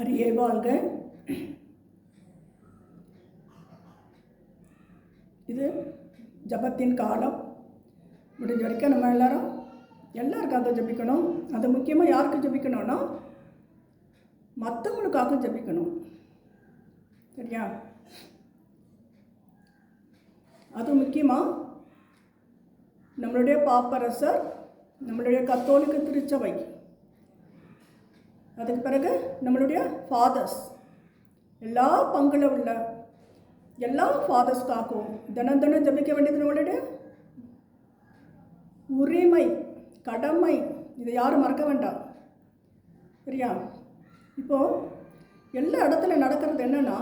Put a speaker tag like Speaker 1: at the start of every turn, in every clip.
Speaker 1: அரியே வாழ்க. இது ஜபத்தின் காலம். முடிஞ்ச வரைக்கும் நம்ம எல்லாருக்காக ஜபிக்கணும். அது முக்கியமாக யாருக்கு ஜபிக்கணும்னா மற்றவங்களுக்காக ஜபிக்கணும். சரியா? அது முக்கியமாக நம்மளுடைய பாப்பரசர், நம்மளுடைய கத்தோலிக்க திருச்சபை, அதுக்கு பிறகு நம்மளுடைய ஃபாதர்ஸ், எல்லா பங்குல உள்ள எல்லா ஃபாதர்ஸ்க்காகவும் தினம் தினம் ஜபிக்க வேண்டியது நம்மளுடைய உரிமை, கடமை. இதை யாரும் மறக்க வேண்டாம். சரியா? இப்போது எல்லா இடத்துல நடக்கிறது என்னென்னா,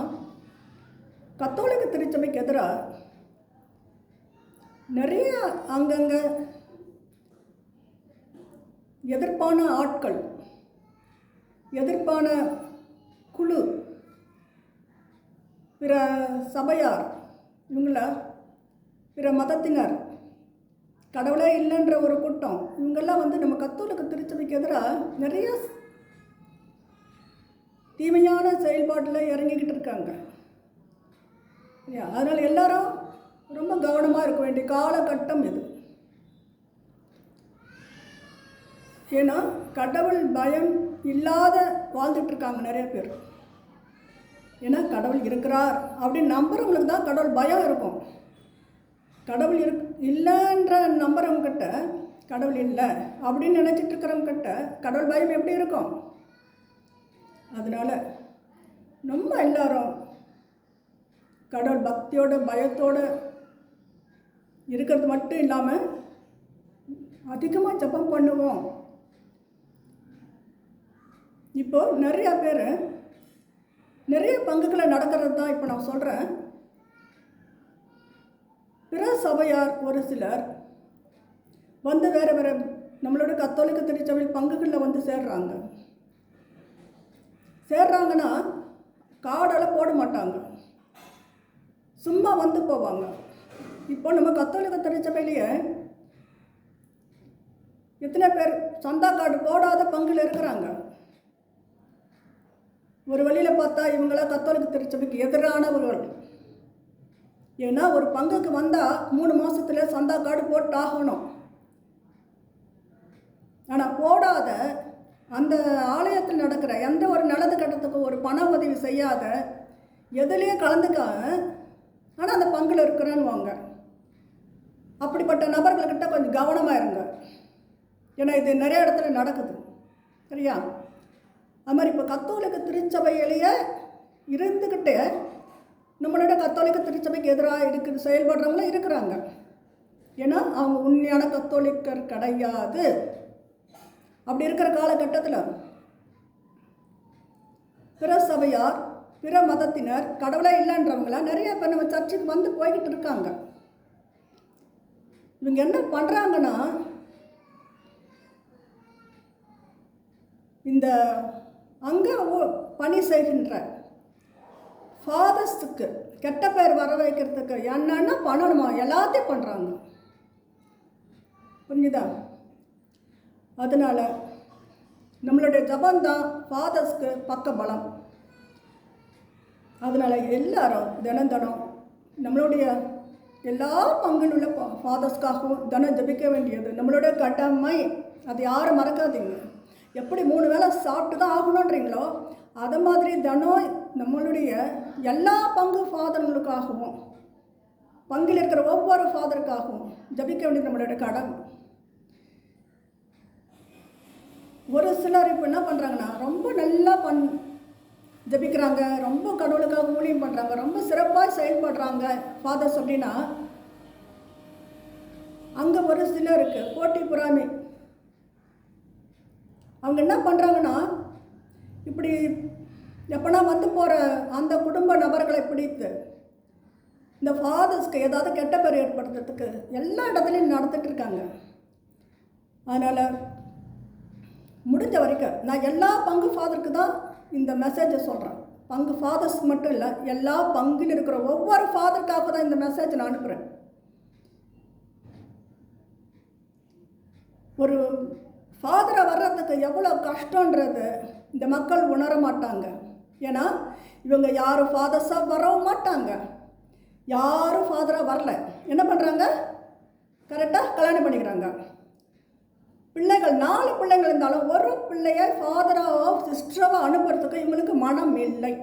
Speaker 1: கத்தோலிக்க திருச்சபைக்கு எதிராக நிறைய அங்கங்கே எதிர்ப்பான ஆட்கள், எதிர்ப்பான குழு, பிற சபையார், இவங்கள பிற மதத்தினர், கடவுளே இல்லைன்ற ஒரு கூட்டம், இவங்கெல்லாம் நம்ம கத்தோலிக்க திருச்சபைக்கு எதிராக நிறைய தீமையான செயல்பாட்டில் இறங்கிக்கிட்டு இருக்காங்க. அதனால் எல்லாரும் ரொம்ப கவனமாக இருக்க வேண்டிய காலகட்டம் இது. ஏன்னா கடவுள் பயம் இல்லாத வாழ்ந்துட்டுருக்காங்க நிறைய பேர். ஏன்னா கடவுள் இருக்கிறார் அப்படின்னு நம்புறவங்களுக்கு தான் கடவுள் பயம் இருக்கும். கடவுள் இல்லைன்ற நம்புறவங்கக்கிட்ட கடவுள் இல்லை அப்படின்னு நினச்சிட்டு இருக்கிறவங்கக்கிட்ட கடவுள் பயம் எப்படி இருக்கும்? அதனால் நம்ம எல்லாரும் கடவுள் பக்தியோட பயத்தோடு இருக்கிறது மட்டும் இல்லாமல் அதிகமாக ஜெபம் பண்ணுவோம். இப்போது நிறையா பேர் நிறைய பங்குகளை நடக்கிறது தான் இப்போ நான் சொல்கிறேன். பிற சபையார் ஒரு சிலர் வேறு வேறு நம்மளோட கத்தோலிக்க திருச்சபை பங்குகளில் சேர்றாங்கன்னா கார்டெல்லாம் போட மாட்டாங்க, சும்மா போவாங்க. இப்போ நம்ம கத்தோலிக்க திருச்சபையிலேயே எத்தனை பேர் சந்தா கார்டு போடாத பங்கில் இருக்கிறாங்க. ஒரு வழியில் பார்த்தா இவங்களாம் கத்தோலிக்க திருச்சபைக்கு எதிரானவர்கள். ஏன்னா ஒரு பங்குக்கு வந்தால் 3 மாதத்தில் சந்தா கார்டு போட்டு ஆகணும். ஆனால் போடாத, அந்த ஆலயத்தில் நடக்கிற எந்த ஒரு நல்லது கட்டத்துக்கும் ஒரு பண உதவி செய்யாத, எதுலேயே கலந்துக்காம ஆனால் அந்த பங்கில் இருக்கிறேன்னு வாங்க. அப்படிப்பட்ட நபர்கள்கிட்ட கொஞ்சம் கவனமாக இருங்க. ஏன்னா இது நிறைய இடத்துல நடக்குது. சரியா? அது மாதிரி இப்போ கத்தோலிக்க திருச்சபையிலேயே இருந்துக்கிட்டே நம்மளோட கத்தோலிக்க திருச்சபைக்கு எதிராக செயல்படுறவங்களும் இருக்கிறாங்க. ஏன்னா அவங்க உண்மையான கத்தோலிக்கர் கிடையாது. அப்படி இருக்கிற காலகட்டத்தில் பிற சபையார், பிற மதத்தினர், கடவுளே இல்லைன்றவங்களாம் நிறைய பேர் நம்ம சர்ச்சுக்கு போய்கிட்டு இருக்காங்க. இவங்க என்ன பண்ணுறாங்கன்னா, இந்த அங்கே பணி செய்கின்ற ஃபாதர்ஸுக்கு கெட்ட பேர் வர வைக்கிறதுக்கு என்னென்ன பண்ணணுமா எல்லாத்தையும் பண்ணுறாங்க. புரிஞ்சுதா? அதனால் நம்மளுடைய ஜபந்தான் ஃபாதர்ஸ்க்கு பக்க பலம். அதனால் எல்லாரும் தினம் நம்மளுடைய எல்லா பங்கில் உள்ள ஃபாதர்ஸ்க்காகவும் தினம் ஜபிக்க வேண்டியது நம்மளுடைய கடமை. அது யாரும் மறக்காதீங்க. எப்படி 3 வேளை சாப்பிட்டு தான் ஆகணுன்றீங்களோ அதை மாதிரி தினம் நம்மளுடைய எல்லா பங்கு ஃபாதர்களுக்காகவும், பங்கில் இருக்கிற ஒவ்வொரு ஃபாதருக்காகவும் ஜபிக்க வேண்டியது நம்மளுடைய கடமை. ஒரு சிலர் இப்போ என்ன பண்ணுறாங்கன்னா, ரொம்ப நல்லா ஜபிக்கிறாங்க, ரொம்ப கடவுளுக்காக ஊழியம் பண்ணுறாங்க, ரொம்ப சிறப்பாக செயல்படுறாங்க ஃபாதர்ஸ் அப்படின்னா, அங்கே ஒரு சிலருக்கு போட்டி பொறாமை. அவங்க என்ன பண்ணுறாங்கன்னா, இப்படி எப்போனா போகிற அந்த குடும்ப நபர்களை பிடித்து இந்த ஃபாதர்ஸ்க்கு ஏதாவது கெட்ட பேர் ஏற்படுத்துறதுக்கு எல்லா இடத்துலையும் நடந்துட்டு இருக்காங்க. அதனால் முடிஞ்ச வரைக்கும் நான் எல்லா பங்கு ஃபாதருக்கு தான் இந்த மெசேஜை சொல்கிறேன். பங்கு ஃபாதர்ஸ் மட்டும் இல்லை, எல்லா பங்கில் இருக்கிற ஒவ்வொரு ஃபாதருக்காக தான் இந்த மெசேஜை நான் அனுப்புகிறேன். ஒரு ஃபாதரை வர்றதுக்கு எவ்வளோ கஷ்டன்றது இந்த மக்கள் உணர மாட்டாங்க. ஏன்னா இவங்க யாரும் ஃபாதர்ஸாக வரவும் மாட்டாங்க, யாரும் ஃபாதராக வரல. என்ன பண்ணுறாங்க? கரெக்டாக கல்யாணம் பண்ணிக்கிறாங்க. பிள்ளைகள் 4 பிள்ளைங்கள் இருந்தாலும் ஒரு பிள்ளைய ஃபாதராக சிஸ்டராக அனுப்புறதுக்கு இவங்களுக்கு மனம் இல்லை.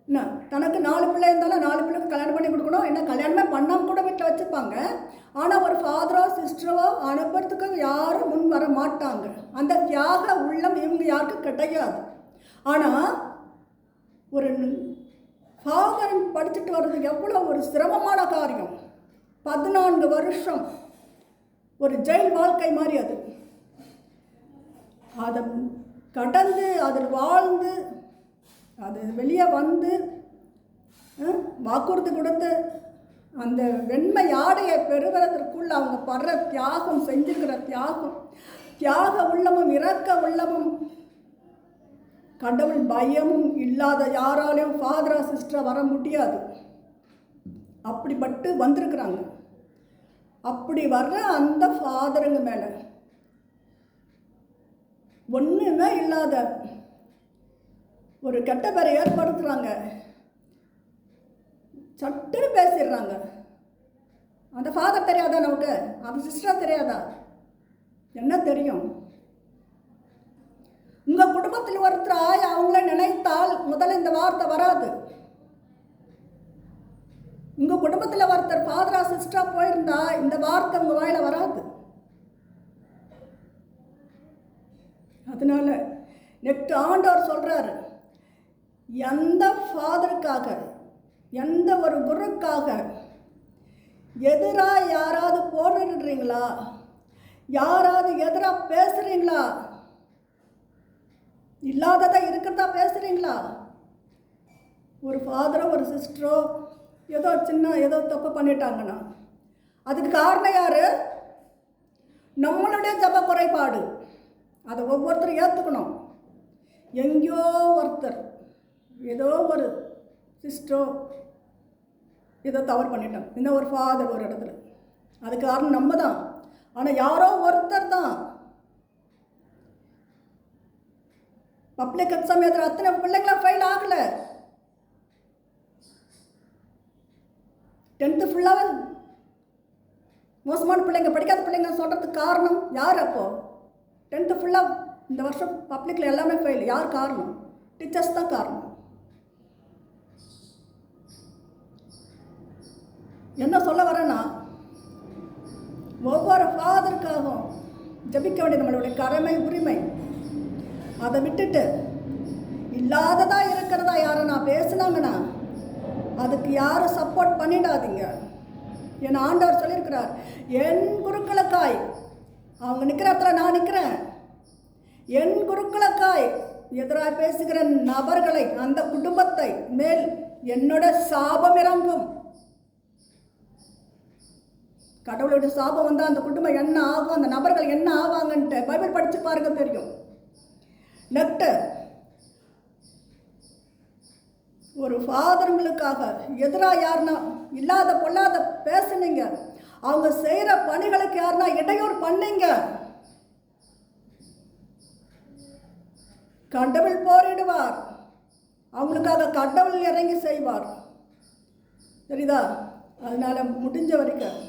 Speaker 1: என்ன, தனக்கு 4 பிள்ளை இருந்தாலும் 4 பிள்ளைக்கு கல்யாணம் பண்ணி கொடுக்கணும். என்ன, கல்யாணமே பண்ணாமல் கூட வீட்டில் வச்சுருப்பாங்க. ஆனால் ஒரு ஃபாதரோ சிஸ்டரோ அனுப்புறதுக்கு யாரும் முன் வர மாட்டாங்க. அந்த தியாக உள்ளம் இவங்க யாருக்கும் கிடையாது. ஆனால் ஒரு ஃபாதர் படிச்சுட்டு வர்றது எவ்வளோ ஒரு சிரமமான காரியம். 14 வருஷம் ஒரு ஜெயில் வாழ்க்கை மாதிரி. அதை கடந்து அதில் வாழ்ந்து அது வெளியே வந்து வாக்குறுதி கொடுத்து அந்த வெண்மை ஆடையை பெறுவதற்குள்ள அவங்க படுற தியாகம், செஞ்சிருக்கிற தியாக உள்ளமும் இரக்க உள்ளமும் கடவுள் பயமும் இல்லாத யாராலையும் ஃபாதரா சிஸ்டராக வர முடியாது. அப்படிப்பட்டு வந்திருக்கிறாங்க. அப்படி வர்ற அந்த ஃபாதருங்க மேலே ஒன்றுமே இல்லாத ஒரு கெட்ட பேரை ஏற்படுத்துகிறாங்க. சட்டுன்னு பேசிடுறாங்க. அந்த ஃபாதர் தெரியாதா நமக்கு? அந்த சிஸ்டர் தெரியாதா? என்ன தெரியும்? உங்கள் குடும்பத்தில் ஒருத்தராய் அவங்கள நினைத்தால் முதல்ல இந்த வார்த்தை வராது. உங்கள் குடும்பத்தில் ஒருத்தர் ஃபாதரா சிஸ்டராக போயிருந்தா இந்த வார்த்தை உங்கள் வாயில் வராது. அதனால நெக்ஸ்ட் ஆண்டவர் சொல்கிறாரு, எந்த ஃபாதருக்காக, எந்த ஒரு குருக்காக எதிராக யாராவது போடுறீங்களா, யாராவது எதிராக பேசுகிறீங்களா, இல்லாததா இருக்கிறதா பேசுகிறீங்களா? ஒரு ஃபாதரோ ஒரு சிஸ்டரோ ஏதோ தப்பு பண்ணிட்டாங்கன்னா அதுக்கு காரணம் யார்? நம்மளுடைய ஜப குறைபாடு. அதை ஒவ்வொருத்தரும் ஏற்றுக்கணும். எங்கேயோ ஒருத்தர் ஏதோ ஒரு சிஸ்டரோ ஏதோ தவறு பண்ணிட்டோம், இன்னும் ஒரு ஃபாதர் ஒரு இடத்துல, அதுக்கு காரணம் நம்ம தான். ஆனால் யாரோ ஒருத்தர் தான். பப்ளிக் எக்ஸாம் எழுதுகிற அத்தனை பிள்ளைங்களாம் ஃபெயில் ஆகலை. 10th ஃபுல்லாக மோசமான பிள்ளைங்க, படிக்காத பிள்ளைங்க சொல்கிறதுக்கு காரணம் யார்? அப்போது 10th ஃபுல்லாக இந்த வருஷம் பப்ளிக்கில் எல்லாமே ஃபெயில். யார் காரணம்? டீச்சர்ஸ் தான் காரணம். என்ன சொல்ல வரேன்னா, ஒவ்வொரு ஃபாதருக்காகவும் ஜபிக்க வேண்டிய நம்மளுடைய கடமை, உரிமை. அதை விட்டுட்டு இல்லாததா இருக்கிறதா யாரை நான் பேசுனாங்கன்னா அதுக்கு யாரும் சப்போர்ட் பண்ணிடாதீங்க. என் ஆண்டவர் சொல்லியிருக்கிறார், என் குருக்களுக்காய், அவங்க நிற்கிற இடத்துல நான் நிற்கிறேன், என் குருக்களுக்காய் எதிராக பேசுகிற நபர்களை, அந்த குடும்பத்தை மேல் என்னோட சாபம் இறங்கும். கடவுளோட சாபம் வந்தால் அந்த குடும்பம் என்ன ஆகும், அந்த நபர்கள் என்ன ஆவாங்கன்ட்டு பைபிள் படித்து பாருங்க, தெரியும். நெக்ஸ்ட், ஒரு ஃபாதருங்களுக்காக எதிராக யாருன்னா இல்லாத பொல்லாத பேசுனீங்க, அவங்க செய்கிற பணிகளுக்கு யாருன்னா இடையூறு பண்ணீங்க, கடவுள் போரிடுவார். அவங்களுக்காக கடவுள் இறங்கி செய்வார். சரிதா? அதனால முடிஞ்ச வரைக்கும்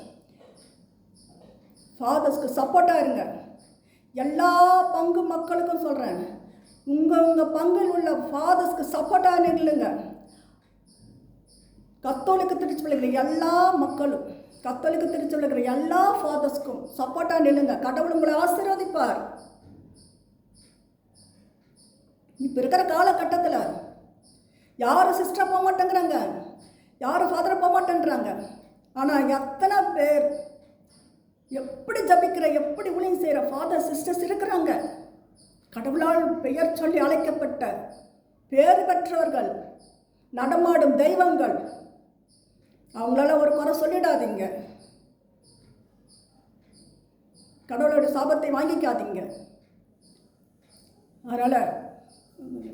Speaker 1: ஃபாதர்ஸ்க்கு சப்போர்ட்டாக இருங்க. எல்லா பங்கு மக்களுக்கும் சொல்கிறேன், உங்கள் பங்கில் உள்ள ஃபாதர்ஸ்க்கு சப்போர்ட்டாக நில்லுங்க. கத்தோலிக்க திருச்சபையில் இருக்கிற எல்லா மக்களும், கத்தோலிக்க திருச்சபையில் இருக்கிற எல்லா ஃபாதர்ஸ்க்கும் சப்போர்ட்டாக நில்லுங்க. கடவுள் உங்களை ஆசீர்வதிப்பார். இப்போ இருக்கிற காலகட்டத்தில் யாரும் சிஸ்டராக போக மாட்டேங்கிறாங்க, யாரும் ஃபாதராக போக மாட்டேன்றாங்க. ஆனால் எத்தனை பேர் எப்படி ஜபிக்கிற, எப்படி ஊழியம் செய்கிற ஃபாதர் சிஸ்டர்ஸ் இருக்கிறாங்க. கடவுளால் பெயர் சொல்லி அழைக்கப்பட்ட பேர் பெற்றவர்கள், நடமாடும் தெய்வங்கள். அவங்களால ஒரு குறை சொல்லிடாதீங்க. கடவுளோட சாபத்தை வாங்கிக்காதீங்க. அதனால்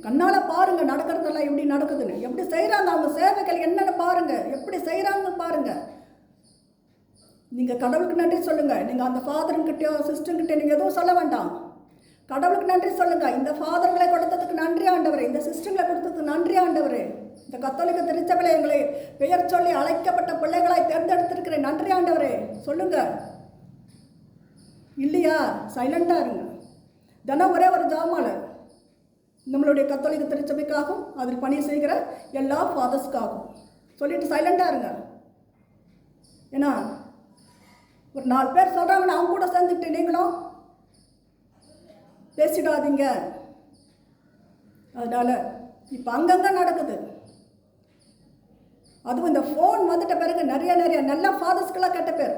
Speaker 1: கண்ணால் பாருங்கள் நடக்கிறதெல்லாம் எப்படி நடக்குதுன்னு, எப்படி செய்கிறாங்க அவங்க சேவைகள் என்னென்னு பாருங்கள், எப்படி செய்கிறாங்க பாருங்கள். நீங்கள் கடவுளுக்கு நன்றி சொல்லுங்கள். நீங்கள் அந்த ஃபாதருங்கிட்டயோ சிஸ்டர்கிட்டயோ நீங்கள் எதுவும் சொல்ல வேண்டாம். கடவுளுக்கு நன்றி சொல்லுங்கள். இந்த ஃபாதர்களை கொடுத்ததுக்கு நன்றி ஆண்டவரே, இந்த சிஸ்டர்களை கொடுத்ததுக்கு நன்றி ஆண்டவரே, இந்த கத்தோலிக்க திருச்சபையில் எங்களை பெயர் சொல்லி அழைக்கப்பட்ட பிள்ளைகளாய் தேர்ந்தெடுத்திருக்கிறேன், நன்றி ஆண்டவரே சொல்லுங்கள். இல்லையா, சைலண்டாக இருங்க. தினம் ஒரே ஒரு ஜாமால் நம்மளுடைய கத்தோலிக்க திருச்சபைக்காகவும் அதில் பணி செய்கிற எல்லா ஃபாதர்ஸ்க்காகவும் சொல்லிட்டு சைலண்டாக இருங்க. ஏன்னா ஒரு 4 பேர் சொல்கிறாங்கன்னு அவங்க கூட சேர்ந்துட்டு நீங்களும் பேசிடாதீங்க. அதனால் இப்போ அங்கங்கே நடக்குது. அதுவும் இந்த ஃபோன் வந்துட்ட பிறகு நிறைய நல்ல ஃபாதர்ஸ்க்கெல்லாம் கெட்ட பேர்.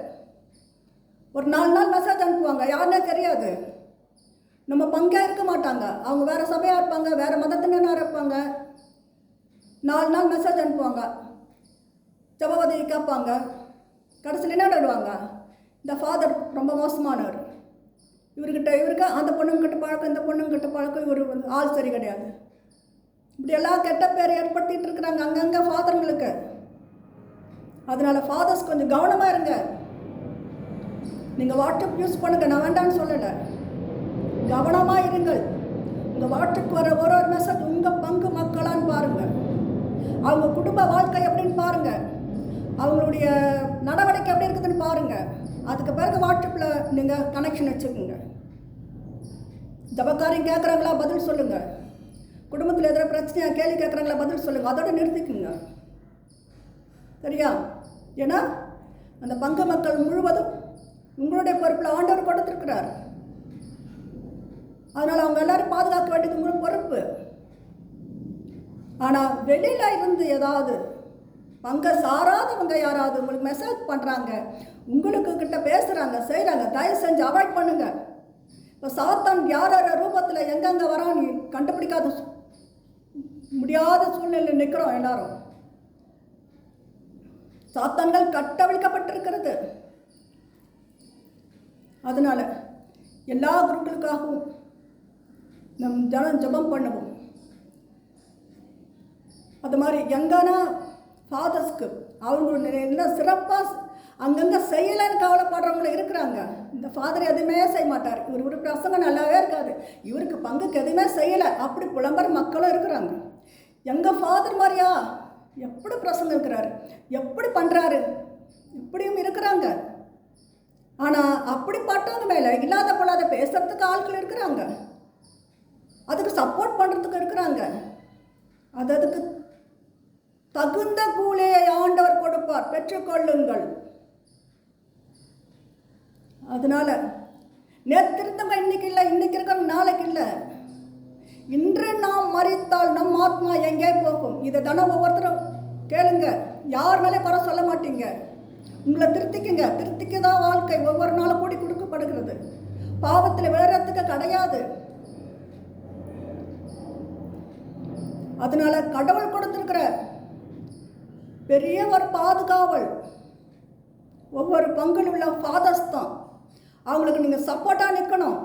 Speaker 1: ஒரு 4 நாள் மெசேஜ் அனுப்புவாங்க, யாருன்னே தெரியாது, நம்ம பங்காக இருக்க மாட்டாங்க, அவங்க வேறு சபையாக இருப்பாங்க, வேறு மதத்தினராக இருப்பாங்க. 4 நாள் மெசேஜ் அனுப்புவாங்க, ஜபவதி கேட்பாங்க, கடைசியில் என்ன ஆடுவாங்க, இந்த ஃபாதர் ரொம்ப மோசமானவர், இவருக்கு அந்த பொண்ணுங்கிட்ட பழக்கம், இந்த பொண்ணுங்கிட்ட பழக்கம், இவர் ஆள் சரி கிடையாது, இப்படி எல்லாம் கெட்ட பேர் ஏற்படுத்திகிட்டு இருக்கிறாங்க அங்கங்கே ஃபாதருங்களுக்கு. அதனால் ஃபாதர்ஸ் கொஞ்சம் கவனமாக இருங்க. நீங்கள் வாட்ஸ்அப் யூஸ் பண்ணுங்க, நான் வேண்டான்னு சொல்லலை, கவனமாக இருங்கள். உங்கள் வாட்ஸ்அப் வர ஒரு மெசேஜ் உங்கள் பங்கு மக்களான்னு பாருங்கள், அவங்க குடும்ப வாழ்க்கை எப்படின்னு பாருங்கள், அவங்களுடைய நடவடிக்கை எப்படி இருக்குதுன்னு பாருங்கள். அதுக்கு பிறகு வாட்ஸ்அப்பில் நீங்கள் கனெக்ஷன் வச்சுக்கோங்க. ஜபக்காரியம் கேட்குறாங்களா பதில் சொல்லுங்கள், குடும்பத்தில் எதிராக பிரச்சனையாக கேள்வி கேட்குறாங்களா பதில் சொல்லுங்கள், அதோட நிறுத்திக்குங்க. சரியா? ஏன்னா அந்த பங்கு மக்கள் முழுவதும் உங்களுடைய பொறுப்பில் ஆண்டவர் கொடுத்துருக்கிறார். அதனால் அவங்க எல்லாரும் பாதுகாக்க வேண்டியது உங்களுக்கு பொறுப்பு. ஆனால் வெளியில் இருந்து ஏதாவது பங்கை சாராதவங்க யாராவது உங்களுக்கு மெசேஜ் பண்ணுறாங்க, உங்களுக்கு கிட்ட பேசுகிறாங்க, செய்கிறாங்க, தயவு செஞ்சு அவாய்ட் பண்ணுங்க. இப்போ சாத்தான் யார் ரூபத்தில் எங்கெங்கே வரான்னு கண்டுபிடிக்காத முடியாத சூழ்நிலையில் நிற்கிறோம் எல்லாரும். சாத்தான்கள் கட்டவிழ்க்கப்பட்டிருக்கிறது. அதனால் எல்லா குருக்களுக்காகவும் நம் ஜபம் பண்ணுவோம். அது மாதிரி எங்கன்னா ஃபாதர்ஸ்க்கு அவங்க என்ன சிறப்பாக அங்கங்கே செய்யலைன்னு கவலைப்படுறவங்களும் இருக்கிறாங்க. இந்த ஃபாதர் எதுவுமே செய்ய மாட்டார், இவர் பிரசங்கம் நல்லாவே இருக்காது, இவருக்கு பங்குக்கு எதுவுமே செய்யலை, அப்படி புலம்புற மக்களும் இருக்கிறாங்க. எங்கள் ஃபாதர் மாதிரியா எப்படி பிரசங்கம் இருக்கிறாரு, எப்படி பண்ணுறாரு, இப்படியும் இருக்கிறாங்க. ஆனால் அப்படிப்பட்டவங்க மேலே இல்லாத பொல்லாத பேசுறதுக்கு ஆட்கள் இருக்கிறாங்க, அதுக்கு சப்போர்ட் பண்ணுறதுக்கு இருக்கிறாங்க. அதுக்கு தகுந்த கூலியை ஆண்டவர் கொடுப்பார், பெற்றுக்கொள்ளுங்கள். அதனால நேற்று இருந்தவங்க இன்னைக்கு இல்லை, இன்னைக்கு இருக்கிற நாளைக்கு இல்லை. இன்று நாம் மறித்தால் நம் ஆத்மா எங்கே போகும்? இதை தானே ஒவ்வொருத்தரும் கேளுங்க, யார் மேலே குறை சொல்ல மாட்டீங்க. உங்களை திருத்திக்குங்க, திருத்திக்கு தான் வாழ்க்கை ஒவ்வொரு நாளும் கூடி கொடுக்கப்படுகிறது. பாவத்தில் விழுறதுக்கு கிடையாது. அதனால கடவுள் கொடுத்திருக்கிற பெரிய ஒரு பாதுகாவல் ஒவ்வொரு பங்கில் உள்ள ஃபாதர்ஸ் தான். அவங்களுக்கு நீங்கள் சப்போர்ட்டாக நிற்கணும்.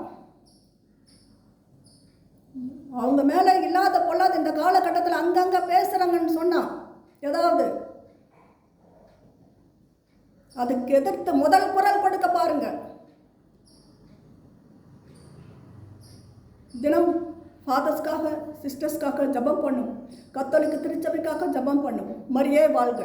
Speaker 1: அவங்க மேலே இல்லாத பொல்லாத இந்த காலகட்டத்தில் அங்கங்கே பேசுகிறாங்கன்னு சொன்னால் ஏதாவது அதுக்கு எதிர்த்து முதல் குரல் கொடுக்க பாருங்க. தினம் ஃபாதர்ஸ்க்காக சிஸ்டர்ஸ்க்காக ஜபம் பண்ணும், கத்தோலிக்க திருச்சபைக்காக ஜபம் பண்ணும். மரியே வாழ்க.